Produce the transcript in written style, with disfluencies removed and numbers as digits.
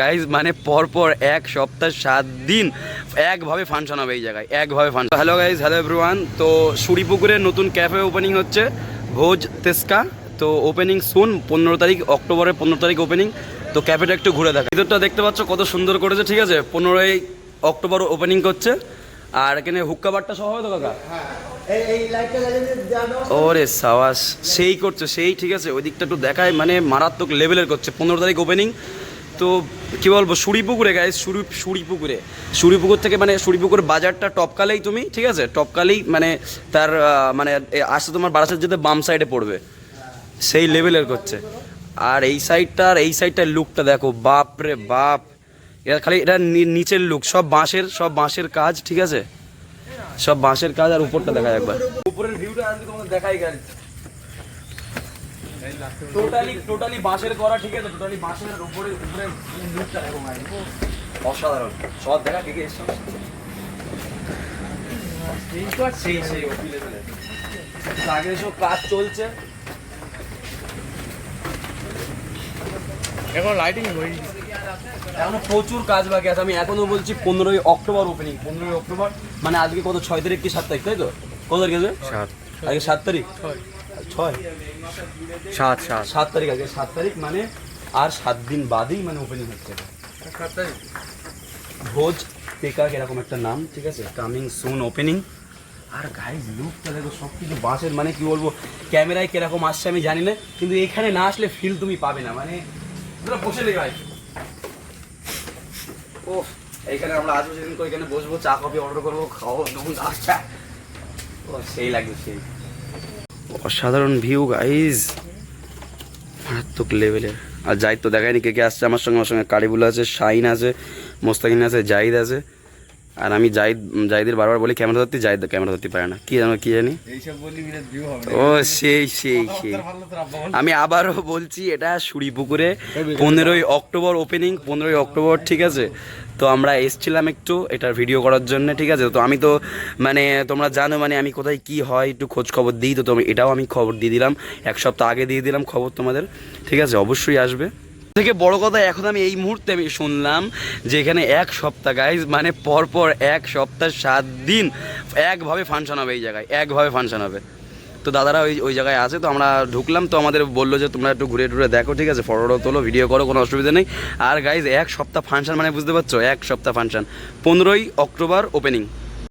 Guys মানে পরপর এক সপ্তাহ 7 দিন একভাবে ফাংশন হবে এই জায়গায়, একভাবে function. Hello guys, hello everyone. তো সুরিপুকুরে নতুন ক্যাফে ওপেনিং হচ্ছে, ভোজ তেস্কা। তো ওপেনিং সুন 15 তারিখ, অক্টোবরের 15 তারিখ ওপেনিং। তো ক্যাফেটা একটু ঘুরে দেখা। ভিতরটা দেখতে পাচ্ছ কত সুন্দর করেছে, ঠিক আছে। 15ই অক্টোবর ওপেনিং করছে। আর এখানে হুক্কা বারটা সহ হবে তো কাকা? ওরে সাওয়াস, সেই করছে সেই, ঠিক আছে। ওই দিকটা একটু দেখায়, মানে মারাত্মক লেভেলের করছে। 15 তারিখ ওপেনিং। তো কী বলবো, সুরিপুকুরে গাইজ, সুরিপুকুর থেকে মানে সুরিপুকুর বাজারটা টপকালেই তুমি, ঠিক আছে, টপকালেই মানে তার মানে আসতে তোমার বারাসাত যেতে বাম সাইডে পড়বে, সেই লেভেলের করছে। আর এই সাইডটার লুকটা দেখো, বাপ রে বাপ। এটা খালি এটা নিচের লুক, সব বাঁশের কাজ, ঠিক আছে, সব বাঁশের কাজ। আর উপরটা দেখা একবার, উপরের ভিউটা আজকে তোমাদের দেখাই গাইজ। টোটালি বাঁশের করা, ঠিক আছে, টোটালি বাঁশের উপরে লুকটা দেখো ভাই, অসাধারণ। সব দেখা ঠিক আছে, সেই আগে সব কাজ চলছে, এখন লাইটিং হয়নি, এখনো প্রচুর কাজ বাকি আছে। আমি এখনো বলছি 15ই অক্টোবর ওপেনিং। 15ই অক্টোবর মানে আজকে কত, 6 তারিখ কি 7 তারিখ, তাই তো? কত তারিখ আছে? 7 আজকে 7 তারিখ, 7 তারিখ, আজকে 7 তারিখ, মানে আর 7 দিন বাদেই মানে ওপেনিং হচ্ছে। 7 তারিখ ভোজ টেকা এরকম একটা নাম, ঠিক আছে, কামিং সুন ওপেনিং। আর গাইজ লুকটা দেখো, সব কিছু বাঁশের, মানে কি বলবো, ক্যামেরায় কিরকম আসছে আমি জানি না, কিন্তু এখানে না আসলে ফিল তুমি পাবে না। মানে বসে নেই ভাই, ও এইখানে আমরা আসবো সেদিন করে, এখানে বসবো, চা কফি অর্ডার করবো, খাওয়া আচ্ছা, ও সেই লাগবে, সেই অসাধারণ ভিউ গাইজ, মারাত্মক লেভেলের। আর জাহিদ তো দেখায়নি কে কে আসছে আমার সঙ্গে কারিবুল আছে, শাহিন আছে, মোস্তাকিন আছে, জাহিদ আছে। আর আমি জাহিদের বারবার বলি ক্যামেরা ধরতে, জাহিদ ক্যামেরা ধরতে পারে না, কি জানি। ও সেই আমি আবারও বলছি, এটা সুরিপুকুরে 15ই অক্টোবর ওপেনিং, 15ই অক্টোবর, ঠিক আছে। তো আমরা এসছিলাম একটু এটার ভিডিও করার জন্য, ঠিক আছে। তো আমি তো মানে তোমরা জানো মানে আমি কোথায় কি হয় একটু খোঁজ খবর দিই, তো এটাও আমি খবর দিয়ে দিলাম, 1 সপ্তাহ আগে দিয়ে দিলাম খবর তোমাদের, ঠিক আছে। অবশ্যই আসবে। থেকে বড় কথা, এখন আমি এই মুহূর্তে আমি শুনলাম যে এখানে 1 সপ্তাহ গাইজ মানে পরপর 1 সপ্তাহ 7 দিন একভাবে ফাংশন হবে এই জায়গায়, একভাবে ফাংশন হবে। তো দাদারা ওই জায়গায় আছে, তো আমরা ঢুকলাম, তো আমাদের বললো যে তোমরা একটু ঘুরে টুরে দেখো, ঠিক আছে, ফটো তোলো, ভিডিও করো, কোনো অসুবিধা নেই। আর গাইজ 1 সপ্তাহ ফাংশন মানে বুঝতে পারছো, 1 সপ্তাহ ফাংশন, 15ই অক্টোবর ওপেনিং।